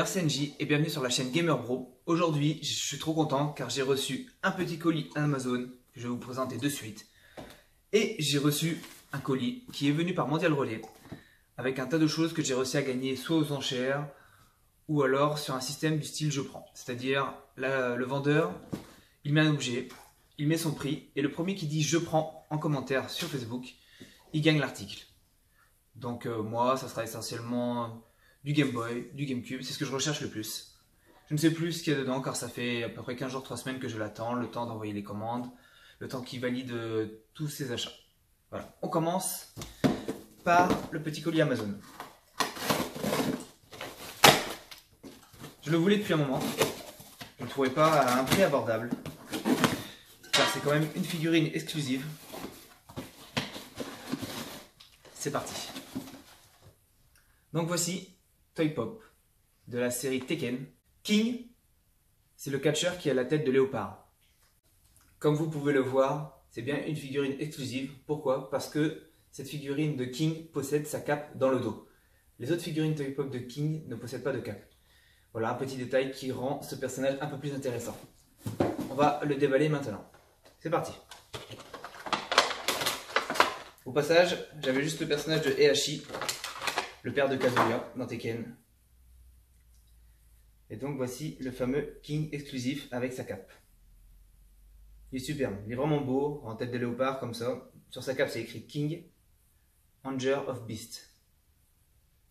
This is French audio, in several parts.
c'est NJ et bienvenue sur la chaîne Gamer Bro. Aujourd'hui, je suis trop content car j'ai reçu un petit colis Amazon que je vais vous présenter de suite. Et j'ai reçu un colis qui est venu par Mondial Relais avec un tas de choses que j'ai réussi à gagner soit aux enchères ou alors sur un système du style je prends. C'est-à-dire le vendeur, il met un objet, il met son prix et le premier qui dit je prends en commentaire sur Facebook, il gagne l'article. Donc moi, ça sera essentiellement du Game Boy, du GameCube, c'est ce que je recherche le plus. Je ne sais plus ce qu'il y a dedans car ça fait à peu près 15 jours, 3 semaines que je l'attends, le temps d'envoyer les commandes, le temps qu'il valide tous ses achats. Voilà, on commence par le petit colis Amazon. Je le voulais depuis un moment, je ne le trouvais pas à un prix abordable, car c'est quand même une figurine exclusive. C'est parti. Donc voici Toy Pop de la série Tekken. King, c'est le catcheur qui a la tête de léopard. Comme vous pouvez le voir, c'est bien une figurine exclusive. Pourquoi? Parce que cette figurine de King possède sa cape dans le dos. Les autres figurines Toy Pop de King ne possèdent pas de cape. Voilà un petit détail qui rend ce personnage un peu plus intéressant. On va le déballer maintenant. C'est parti. Au passage, j'avais juste le personnage de Heihachi, le père de Kazuya dans Tekken. Et donc voici le fameux King exclusif avec sa cape. Il est superbe, il est vraiment beau, en tête de léopard comme ça. Sur sa cape c'est écrit King, Anger of Beast,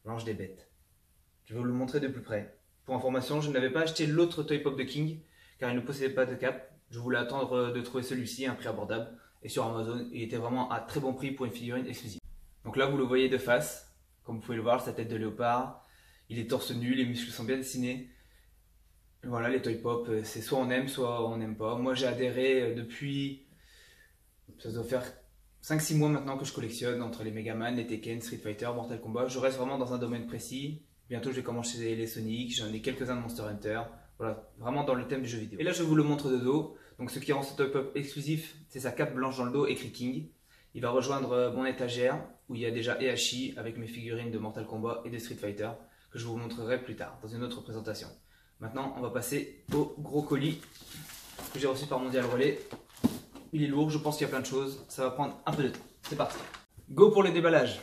l'ange des bêtes. Je vais vous le montrer de plus près. Pour information, je n'avais pas acheté l'autre Toy Pop de King, car il ne possédait pas de cape. Je voulais attendre de trouver celui-ci à un prix abordable. Et sur Amazon, il était vraiment à très bon prix pour une figurine exclusive. Donc là, vous le voyez de face. Comme vous pouvez le voir, sa tête de léopard. Il est torse nu, les muscles sont bien dessinés. Voilà, les Toy Pop, c'est soit on aime, soit on n'aime pas. Moi, j'ai adhéré depuis... Ça doit faire 5-6 mois maintenant que je collectionne entre les Mega Man, les Tekken, Street Fighter, Mortal Kombat. Je reste vraiment dans un domaine précis. Bientôt, je vais commencer les Sonic. J'en ai quelques-uns de Monster Hunter. Voilà, vraiment dans le thème du jeu vidéo. Et là, je vous le montre de dos. Donc, ce qui rend ce Toy Pop exclusif, c'est sa cape blanche dans le dos, écrit King. Il va rejoindre mon étagère où il y a déjà Heihachi avec mes figurines de Mortal Kombat et de Street Fighter que je vous montrerai plus tard dans une autre présentation. Maintenant, on va passer au gros colis que j'ai reçu par Mondial Relais. Il est lourd, je pense qu'il y a plein de choses. Ça va prendre un peu de temps. C'est parti. Go pour le déballage.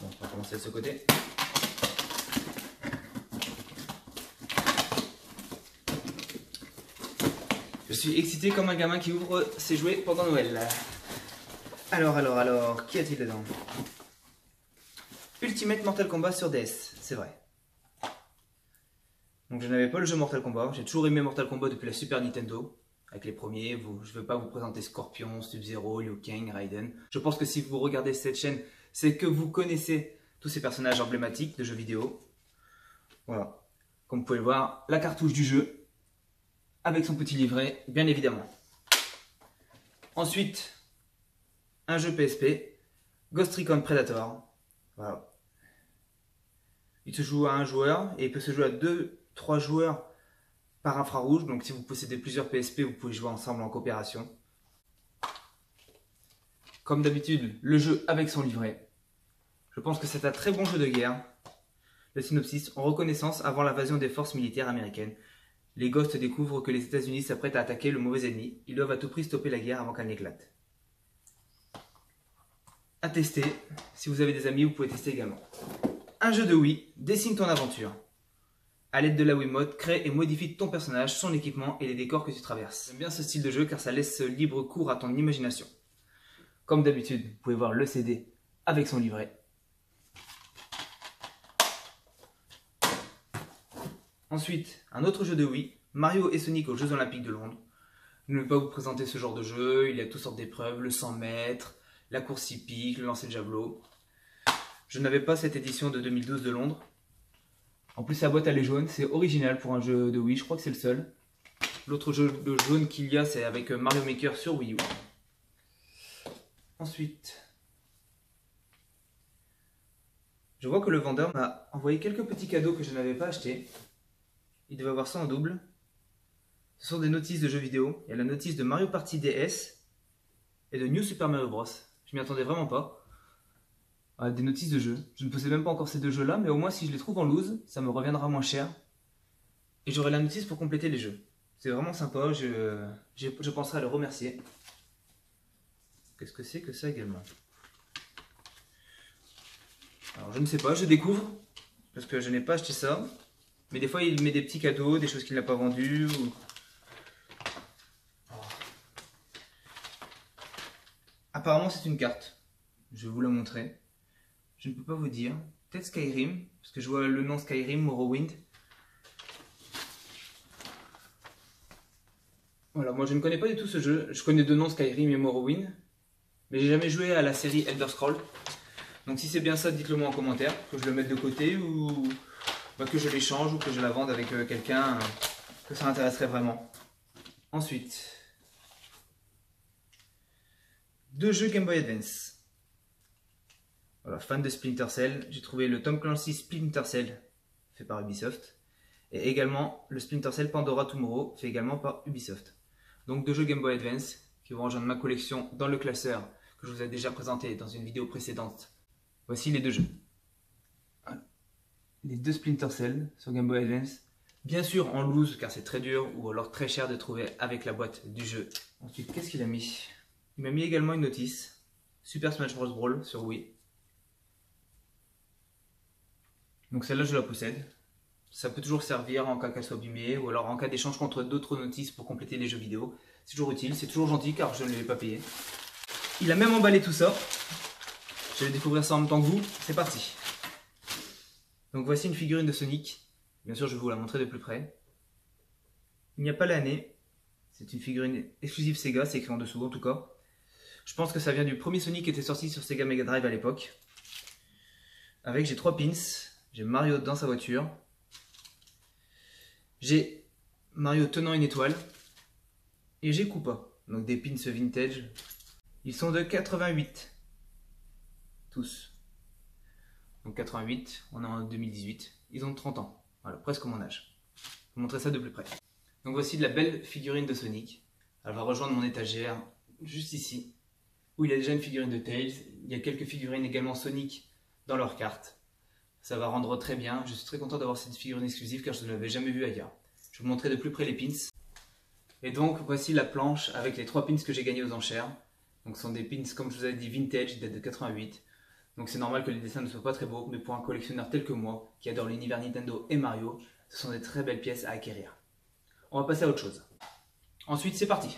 Bon, on va commencer de ce côté. Je suis excité comme un gamin qui ouvre ses jouets pendant Noël. Alors, qu'y a-t-il dedans? Ultimate Mortal Kombat sur DS, c'est vrai. Donc je n'avais pas le jeu Mortal Kombat, j'ai toujours aimé Mortal Kombat depuis la Super Nintendo. Avec les premiers, je ne vais pas vous présenter Scorpion, Sub-Zero, Liu Kang, Raiden. Je pense que si vous regardez cette chaîne, c'est que vous connaissez tous ces personnages emblématiques de jeux vidéo. Voilà. Comme vous pouvez le voir, la cartouche du jeu, avec son petit livret, bien évidemment. Ensuite, un jeu PSP, Ghost Recon Predator. Voilà. Il se joue à un joueur et il peut se jouer à 2-3 joueurs par infrarouge. Donc si vous possédez plusieurs PSP, vous pouvez jouer ensemble en coopération. Comme d'habitude, le jeu avec son livret. Je pense que c'est un très bon jeu de guerre. Le synopsis, en reconnaissance avant l'invasion des forces militaires américaines, les Ghosts découvrent que les États-Unis s'apprêtent à attaquer le mauvais ennemi. Ils doivent à tout prix stopper la guerre avant qu'elle n'éclate. À tester. Si vous avez des amis, vous pouvez tester également. Un jeu de Wii, dessine ton aventure. A l'aide de la Wiimote, crée et modifie ton personnage, son équipement et les décors que tu traverses. J'aime bien ce style de jeu car ça laisse libre cours à ton imagination. Comme d'habitude, vous pouvez voir le CD avec son livret. Ensuite, un autre jeu de Wii, Mario et Sonic aux Jeux Olympiques de Londres. Je ne vais pas vous présenter ce genre de jeu, il y a toutes sortes d'épreuves, le 100 mètres, la course hippique, le lancer de javelot. Je n'avais pas cette édition de 2012 de Londres. En plus, la boîte elle est jaune, c'est original pour un jeu de Wii, je crois que c'est le seul. L'autre jeu de jaune qu'il y a, c'est avec Mario Maker sur Wii U. Ensuite, je vois que le vendeur m'a envoyé quelques petits cadeaux que je n'avais pas achetés. Il devait avoir ça en double. Ce sont des notices de jeux vidéo. Il y a la notice de Mario Party DS et de New Super Mario Bros. Je m'y attendais vraiment pas. Des notices de jeux. Je ne possède même pas encore ces deux jeux-là, mais au moins si je les trouve en loose, ça me reviendra moins cher. Et j'aurai la notice pour compléter les jeux. C'est vraiment sympa, je penserai à le remercier. Qu'est-ce que c'est que ça également? Alors je ne sais pas, je découvre, parce que je n'ai pas acheté ça. Mais des fois il met des petits cadeaux, des choses qu'il n'a pas vendues. Ou... Apparemment c'est une carte. Je vais vous la montrer. Je ne peux pas vous dire. Peut-être Skyrim, parce que je vois le nom Skyrim, Morrowind. Voilà, moi je ne connais pas du tout ce jeu. Je connais deux noms, Skyrim et Morrowind. Mais j'ai jamais joué à la série Elder Scrolls. Donc si c'est bien ça, dites-le moi en commentaire. Que je le mette de côté ou que je l'échange ou que je la vende avec quelqu'un que ça intéresserait vraiment. Ensuite, deux jeux Game Boy Advance. Voilà, fan de Splinter Cell, j'ai trouvé le Tom Clancy Splinter Cell, fait par Ubisoft. Et également le Splinter Cell Pandora Tomorrow, fait également par Ubisoft. Donc deux jeux Game Boy Advance qui vont rejoindre ma collection dans le classeur que je vous ai déjà présenté dans une vidéo précédente. Voici les deux jeux. Les deux Splinter Cell sur Game Boy Advance. Bien sûr en loose car c'est très dur ou alors très cher de trouver avec la boîte du jeu. Ensuite, qu'est-ce qu'il a mis? Il m'a mis également une notice. Super Smash Bros. Brawl sur Wii. Donc celle-là je la possède. Ça peut toujours servir en cas qu'elle soit abîmée ou alors en cas d'échange contre d'autres notices pour compléter les jeux vidéo. C'est toujours utile, c'est toujours gentil car je ne l'ai pas payé. Il a même emballé tout ça. Je vais découvrir ça en même temps que vous. C'est parti. Donc voici une figurine de Sonic. Bien sûr, je vais vous la montrer de plus près. Il n'y a pas l'année. C'est une figurine exclusive Sega, c'est écrit en dessous en tout cas. Je pense que ça vient du premier Sonic qui était sorti sur Sega Mega Drive à l'époque. Avec, j'ai 3 pins. J'ai Mario dans sa voiture. J'ai Mario tenant une étoile. Et j'ai Koopa. Donc des pins vintage. Ils sont de 88. Tous. Donc 88, on est en 2018. Ils ont 30 ans. Voilà, presque mon âge. Je vais vous montrer ça de plus près. Donc voici de la belle figurine de Sonic. Elle va rejoindre mon étagère juste ici. Où il y a déjà une figurine de Tails. Il y a quelques figurines également Sonic dans leur carte. Ça va rendre très bien. Je suis très content d'avoir cette figurine exclusive car je ne l'avais jamais vue ailleurs. Je vais vous montrer de plus près les pins. Et donc voici la planche avec les 3 pins que j'ai gagnés aux enchères. Donc ce sont des pins comme je vous avais dit vintage, ils datent de 88. Donc c'est normal que les dessins ne soient pas très beaux, mais pour un collectionneur tel que moi, qui adore l'univers Nintendo et Mario, ce sont des très belles pièces à acquérir. On va passer à autre chose. Ensuite c'est parti.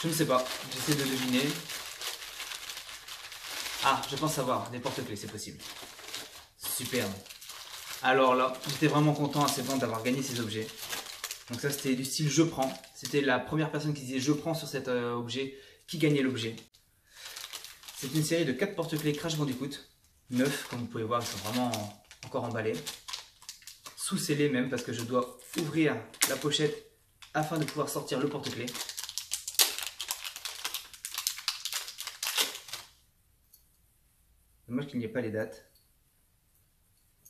Je ne sais pas, j'essaie de deviner. Ah, je pense savoir, des porte-clés, c'est possible. Superbe. Alors là, j'étais vraiment content à cette vente d'avoir gagné ces objets. Donc ça c'était du style je prends. C'était la première personne qui disait je prends sur cet objet qui gagnait l'objet. C'est une série de 4 porte-clés Crash Bandicoot. 9, comme vous pouvez voir, ils sont vraiment encore emballés. Sous-scellés même parce que je dois ouvrir la pochette afin de pouvoir sortir le porte-clés. Dommage qu'il n'y ait pas les dates.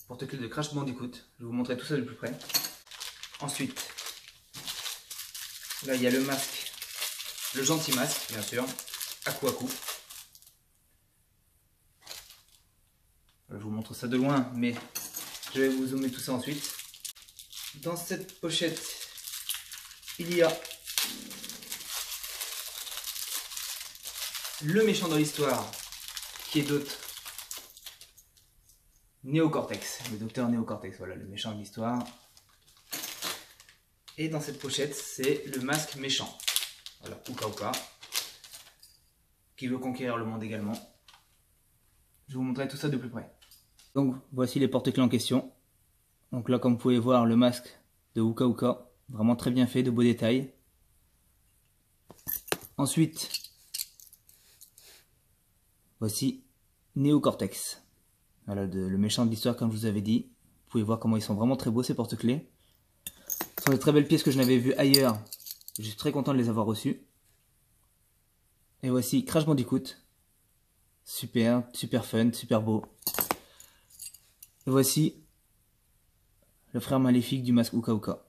Porte-clés de Crash Bandicoot. Je vais vous montrer tout ça de plus près. Ensuite, là il y a le masque, le gentil masque bien sûr, Aku Aku. Je vous montre ça de loin, mais je vais vous zoomer tout ça ensuite. Dans cette pochette, il y a le méchant dans l'histoire, qui est d'autre Néocortex, le docteur Néocortex, voilà le méchant de l'histoire. Et dans cette pochette, c'est le masque méchant. Voilà, Uka Uka, qui veut conquérir le monde également. Je vais vous montrer tout ça de plus près. Donc voici les porte-clés en question. Donc là, comme vous pouvez voir, le masque de Uka Uka, vraiment très bien fait, de beaux détails. Ensuite, voici Néocortex. Voilà, le méchant de l'histoire, comme je vous avais dit. Vous pouvez voir comment ils sont vraiment très beaux ces porte-clés. Ce sont de très belles pièces que je n'avais vues ailleurs. Je suis très content de les avoir reçues. Et voici Crash Bandicoot. Super, super fun, super beau. Et voici le frère maléfique du masque Uka Uka.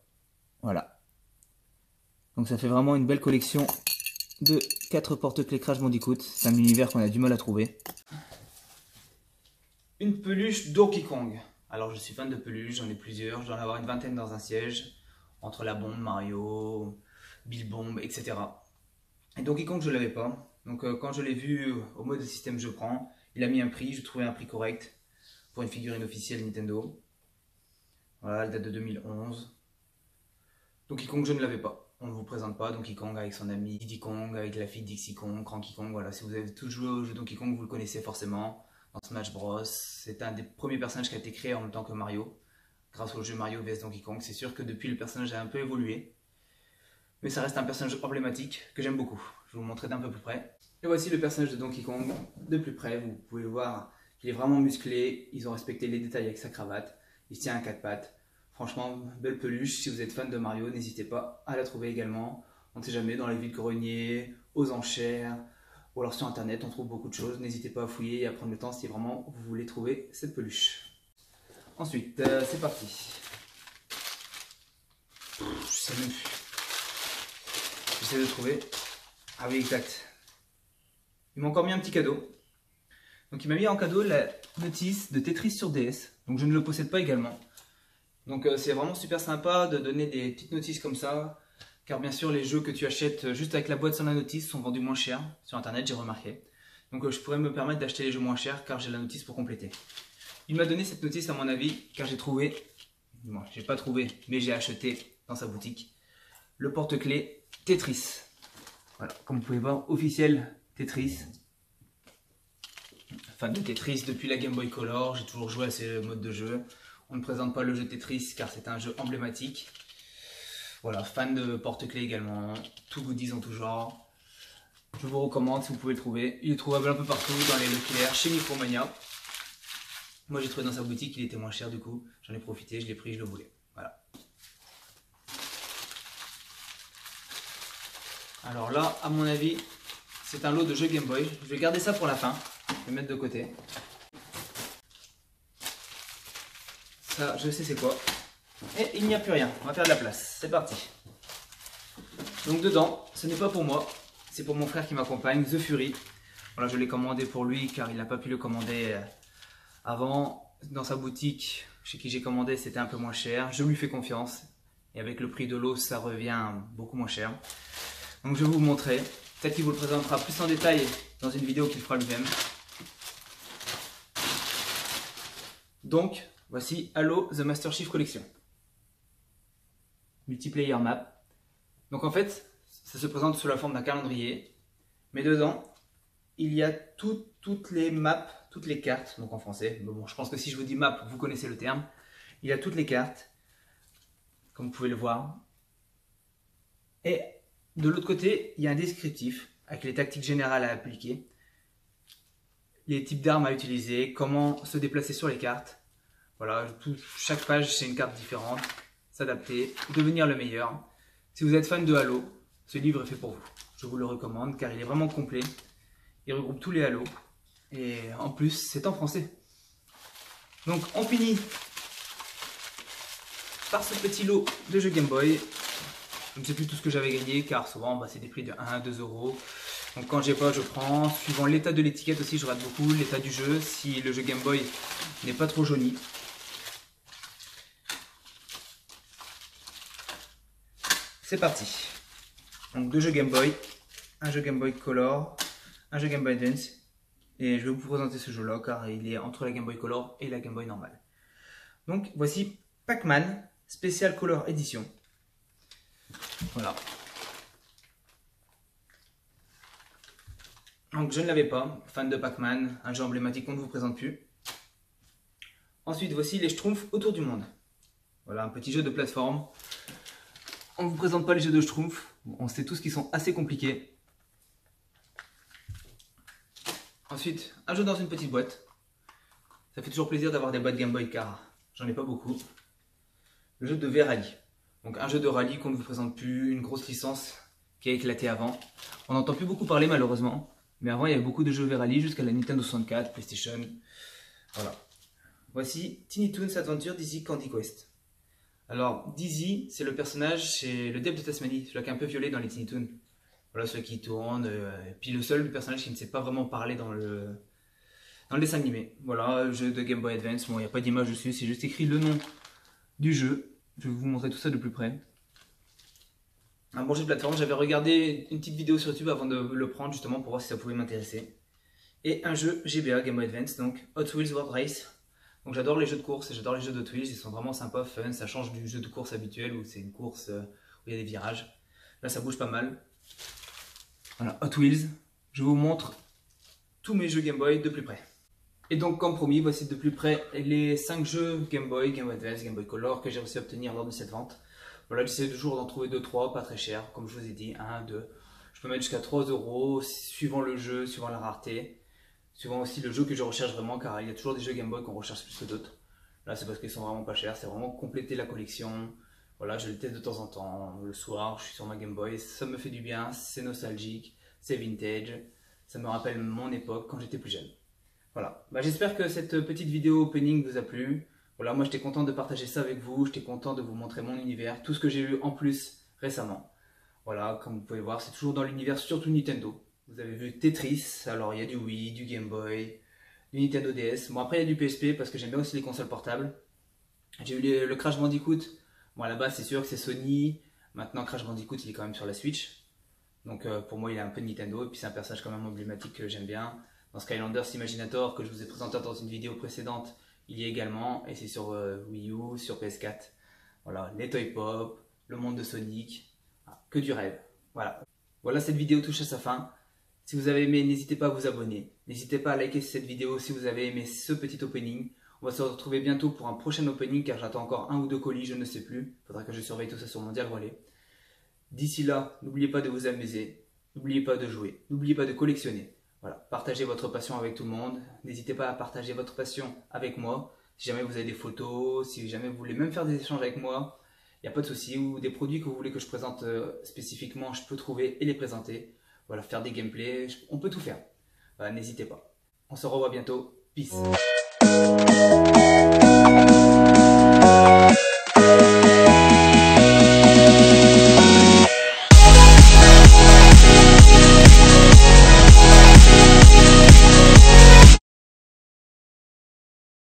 Voilà. Donc ça fait vraiment une belle collection de 4 porte-clés Crash Bandicoot. C'est un univers qu'on a du mal à trouver. Une peluche Donkey Kong. Alors je suis fan de peluches, j'en ai plusieurs. Je dois en avoir une vingtaine dans un siège. Entre la bombe, Mario, Bill Bomb, etc. Et Donkey Kong je ne l'avais pas. Donc quand je l'ai vu au mode système je prends, il a mis un prix, je trouvais un prix correct pour une figurine officielle Nintendo. Voilà, elle date de 2011. Donkey Kong je ne l'avais pas. On ne vous présente pas Donkey Kong avec son ami Diddy Kong, avec la fille Dixie Kong, Cranky Kong. Voilà, si vous avez tous joué au jeu Donkey Kong, vous le connaissez forcément. Dans Smash Bros, c'est un des premiers personnages qui a été créé en même temps que Mario. Grâce au jeu Mario vs Donkey Kong, c'est sûr que depuis le personnage a un peu évolué. Mais ça reste un personnage emblématique que j'aime beaucoup. Je vais vous montrer d'un peu plus près. Et voici le personnage de Donkey Kong de plus près. Vous pouvez le voir, il est vraiment musclé. Ils ont respecté les détails avec sa cravate. Il se tient à 4 pattes. Franchement, belle peluche. Si vous êtes fan de Mario, n'hésitez pas à la trouver également. On ne sait jamais, dans les vides-greniers, aux enchères, ou alors sur internet, on trouve beaucoup de choses. N'hésitez pas à fouiller et à prendre le temps si vraiment vous voulez trouver cette peluche. Ensuite, c'est parti. Je sais même plus. J'essaie de trouver. Ah oui, exact. Il m'a encore mis un petit cadeau. Donc il m'a mis en cadeau la notice de Tetris sur DS. Donc je ne le possède pas également. Donc c'est vraiment super sympa de donner des petites notices comme ça. Car bien sûr les jeux que tu achètes juste avec la boîte sans la notice sont vendus moins cher sur internet, j'ai remarqué. Donc je pourrais me permettre d'acheter les jeux moins chers car j'ai la notice pour compléter. Il m'a donné cette notice à mon avis car j'ai trouvé, bon, j'ai pas trouvé mais j'ai acheté dans sa boutique le porte-clés Tetris. Voilà, comme vous pouvez voir, officiel Tetris. Fan de Tetris depuis la Game Boy Color, j'ai toujours joué à ces modes de jeu. On ne présente pas le jeu Tetris car c'est un jeu emblématique. Voilà, fan de porte-clés également, tout goodies en tout genre. Je vous recommande si vous pouvez le trouver. Il est trouvable un peu partout, dans les Leclerc, chez Micromania. Moi j'ai trouvé dans sa boutique, il était moins cher du coup. J'en ai profité, je l'ai pris, je le voulais. Voilà. Alors là, à mon avis, c'est un lot de jeux Game Boy. Je vais garder ça pour la fin. Je vais le mettre de côté. Ça, je sais c'est quoi. Et il n'y a plus rien. On va faire de la place. C'est parti. Donc dedans, ce n'est pas pour moi. C'est pour mon frère qui m'accompagne, The Fury. Voilà, je l'ai commandé pour lui car il n'a pas pu le commander avant. Dans sa boutique, chez qui j'ai commandé, c'était un peu moins cher. Je lui fais confiance. Et avec le prix de l'eau, ça revient beaucoup moins cher. Donc je vais vous montrer. Peut-être qu'il vous le présentera plus en détail dans une vidéo qu'il fera lui-même. Donc, voici Halo The Master Chief Collection. Multiplayer map. Donc en fait, ça se présente sous la forme d'un calendrier. Mais dedans, il y a toutes les maps, toutes les cartes, donc en français. Mais bon, je pense que si je vous dis map, vous connaissez le terme. Il y a toutes les cartes, comme vous pouvez le voir. Et de l'autre côté, il y a un descriptif avec les tactiques générales à appliquer, les types d'armes à utiliser, comment se déplacer sur les cartes. Voilà, chaque page c'est une carte différente, s'adapter, devenir le meilleur. Si vous êtes fan de Halo, ce livre est fait pour vous. Je vous le recommande car il est vraiment complet. Il regroupe tous les Halo et en plus c'est en français. Donc on finit par ce petit lot de jeux Game Boy. Je ne sais plus tout ce que j'avais gagné car souvent c'est des prix de 1, 2 euros. Donc quand j'ai pas, je prends. Suivant l'état de l'étiquette aussi, je rate beaucoup. L'état du jeu, si le jeu Game Boy n'est pas trop jauni. C'est parti. Donc 2 jeux Game Boy, un jeu Game Boy Color, un jeu Game Boy Advance. Et je vais vous présenter ce jeu-là car il est entre la Game Boy Color et la Game Boy normale. Donc voici Pac-Man Special Color Edition. Voilà. Donc je ne l'avais pas, fan de Pac-Man, un jeu emblématique qu'on ne vous présente plus. Ensuite voici les Schtroumpfs autour du monde. Voilà un petit jeu de plateforme. On ne vous présente pas les jeux de Schtroumpfs, on sait tous qu'ils sont assez compliqués. Ensuite un jeu dans une petite boîte. Ça fait toujours plaisir d'avoir des boîtes Game Boy car j'en ai pas beaucoup. Le jeu de V-Rally. Donc un jeu de rallye qu'on ne vous présente plus, une grosse licence qui a éclaté avant. On n'entend plus beaucoup parler malheureusement. Mais avant, il y avait beaucoup de jeux V-Rally jusqu'à la Nintendo 64, PlayStation. Voilà. Voici Tiny Toons Adventure Dizzy Candy Quest. Alors, Dizzy, c'est le personnage, c'est le diable de Tasmanie, celui qui est un peu violet dans les Tiny Toons. Voilà, celui qui tourne, et puis le seul personnage qui ne sait pas vraiment parler dans le dessin animé. Voilà, jeu de Game Boy Advance. Bon, il n'y a pas d'image dessus, c'est juste écrit le nom du jeu. Je vais vous montrer tout ça de plus près. Un bon jeu de plateforme, j'avais regardé une petite vidéo sur YouTube avant de le prendre justement pour voir si ça pouvait m'intéresser. Et un jeu GBA, Game Boy Advance, donc Hot Wheels World Race. Donc j'adore les jeux de course et j'adore les jeux d'Hot Wheels, ils sont vraiment sympas, fun, ça change du jeu de course habituel où c'est une course où il y a des virages. Là ça bouge pas mal. Voilà, Hot Wheels, je vous montre tous mes jeux Game Boy de plus près. Et donc comme promis, voici de plus près les 5 jeux Game Boy, Game Boy Advance, Game Boy Color que j'ai réussi à obtenir lors de cette vente. Voilà, j'essaie toujours d'en trouver 2-3, pas très cher, comme je vous ai dit, 1, 2. Je peux mettre jusqu'à 3 € suivant le jeu, suivant la rareté. Suivant aussi le jeu que je recherche vraiment, car il y a toujours des jeux Game Boy qu'on recherche plus que d'autres. Là c'est parce qu'ils sont vraiment pas chers, c'est vraiment compléter la collection. Voilà, je les teste de temps en temps, le soir, je suis sur ma Game Boy, ça me fait du bien, c'est nostalgique, c'est vintage, ça me rappelle mon époque quand j'étais plus jeune. Voilà, j'espère que cette petite vidéo opening vous a plu. Voilà, moi j'étais content de partager ça avec vous, j'étais content de vous montrer mon univers, tout ce que j'ai eu en plus récemment. Voilà, comme vous pouvez voir, c'est toujours dans l'univers surtout Nintendo. Vous avez vu Tetris, alors il y a du Wii, du Game Boy, du Nintendo DS. Bon après il y a du PSP parce que j'aime bien aussi les consoles portables. J'ai eu le Crash Bandicoot. Bon à la base c'est sûr que c'est Sony. Maintenant Crash Bandicoot il est quand même sur la Switch. Donc pour moi il est un peu Nintendo et puis c'est un personnage quand même emblématique que j'aime bien. Dans Skylanders Imaginator que je vous ai présenté dans une vidéo précédente, il y est également et c'est sur Wii U, sur PS4. Voilà, les Toy Pop, le monde de Sonic, que du rêve. Voilà. Voilà, cette vidéo touche à sa fin. Si vous avez aimé, n'hésitez pas à vous abonner. N'hésitez pas à liker cette vidéo si vous avez aimé ce petit opening. On va se retrouver bientôt pour un prochain opening car j'attends encore 1 ou 2 colis, je ne sais plus. Il faudra que je surveille tout ça sur mon dial relais. D'ici là, n'oubliez pas de vous amuser, n'oubliez pas de jouer, n'oubliez pas de collectionner. Voilà, partagez votre passion avec tout le monde. N'hésitez pas à partager votre passion avec moi. Si jamais vous avez des photos, si jamais vous voulez même faire des échanges avec moi, il n'y a pas de souci. Ou des produits que vous voulez que je présente spécifiquement, je peux trouver et les présenter. Voilà, faire des gameplays, on peut tout faire. Voilà, n'hésitez pas. On se revoit bientôt. Peace.